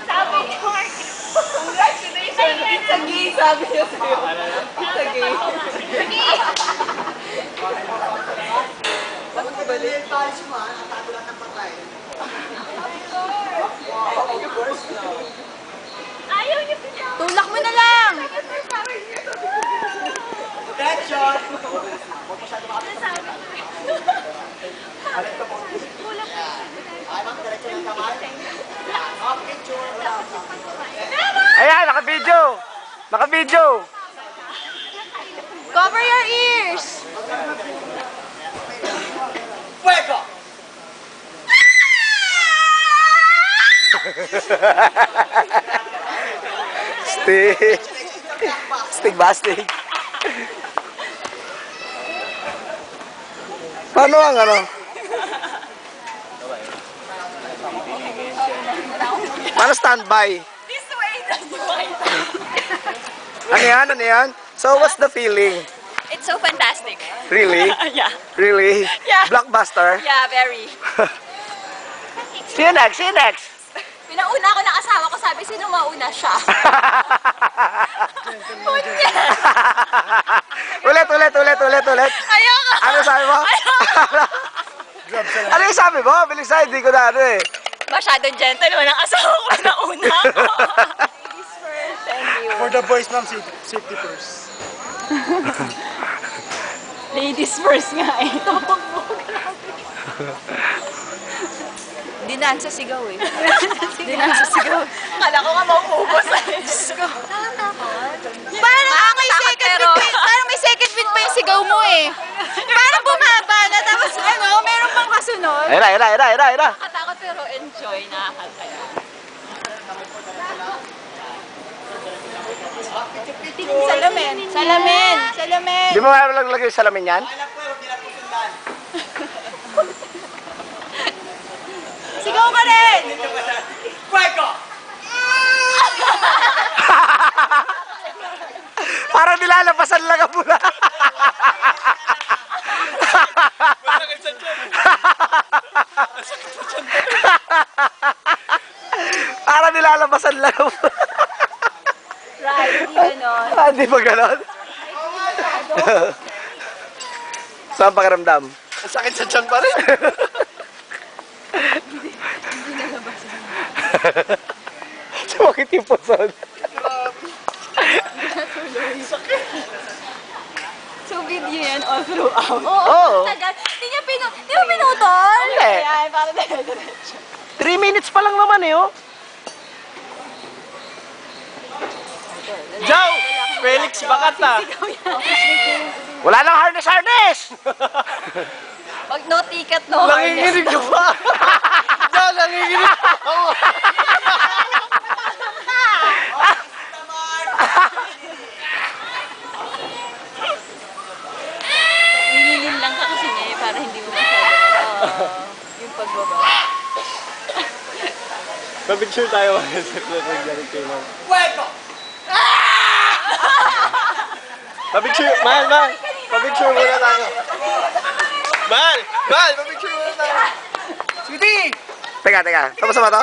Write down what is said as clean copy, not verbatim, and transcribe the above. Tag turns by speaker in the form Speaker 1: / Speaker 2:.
Speaker 1: Sabi ni Mark, congratulations! It's a gay, sabi niya sa'yo. It's a gay.
Speaker 2: Bakit ba din yung talis mo ha? Natago lang ng patay.
Speaker 1: Ayaw niya pinag-
Speaker 3: Tulak mo na lang!
Speaker 2: Attention! Ay, ma'am, diretso ng kamay. Off picture.
Speaker 4: Ayan, naka-video! Naka-video!
Speaker 3: Cover your ears!
Speaker 2: Fuego!
Speaker 4: Stick! Stick ba? Stick? Paano ang ano? Paano standby?
Speaker 1: This way, this way.
Speaker 4: Ano yan? Ano yan? So, what's the feeling?
Speaker 1: It's so fantastic.
Speaker 4: Really?
Speaker 1: Yeah.
Speaker 4: Really?
Speaker 1: Yeah.
Speaker 4: Blockbuster?
Speaker 1: Yeah, very.
Speaker 4: See you next! See you next!
Speaker 1: Pinauna ko ng asawa ko, sabi, sino mauna siya? Punya!
Speaker 4: Ulit!
Speaker 1: Ayoko!
Speaker 4: Ano sabi mo? Ano yung sabi mo? Bilis na, hindi ko na ano eh.
Speaker 1: Masyadong gentleman ang asawa ko, pinauna ko. Ladies first, and you.
Speaker 2: For the boys, ma'am, safety first.
Speaker 1: Ladies first nga eh.
Speaker 3: Dinaan sa sigaw eh.
Speaker 1: Dinaan sa sigaw. Kala ko nga mauubos eh. Diyos ko.
Speaker 3: Parang may second beat pa, parang may second beat pa yung sigaw mo eh. Parang bumaba na, tapos ano, meron pang kasunod.
Speaker 4: Era.
Speaker 1: Nakatakot pero enjoy, nakakataya.
Speaker 3: Salamin.
Speaker 4: Di mo lang lagay sa salamin yan?
Speaker 2: Alam ko, huwag nila po sundan.
Speaker 3: Sigaw ka rin!
Speaker 2: Fuego!
Speaker 4: Parang nilalabasan lang ang pula. Parang nilalabasan lang ang pula.
Speaker 3: Right, hindi ganon.
Speaker 4: Ah, di ba ganon? Saan pakiramdam?
Speaker 2: Sakit sa tiyan pa rin.
Speaker 4: Sumakit yung puson.
Speaker 1: So video yan all throughout.
Speaker 4: Oo.
Speaker 3: Tagal. Di mo pinutol?
Speaker 4: Hindi.
Speaker 1: Ayan, para diretso.
Speaker 4: 3 minutes pa lang naman eh, oh.
Speaker 2: Joe! Felix Bakata.
Speaker 4: Wala nang harness!
Speaker 1: Pag no ticket, no harness.
Speaker 2: Nanginginig ka pa. Joe, nanginginig ka pa.
Speaker 1: Nililin lang ka kasi niya eh, para hindi mo masyado yung pagbaba.
Speaker 2: Pabicture tayo sa naglalit kayo lang. Fuego! Pabicture, man. Pabicture muna tayo. Man, pabicture muna tayo. Sweetie!
Speaker 4: Teka. Tapos na ba to?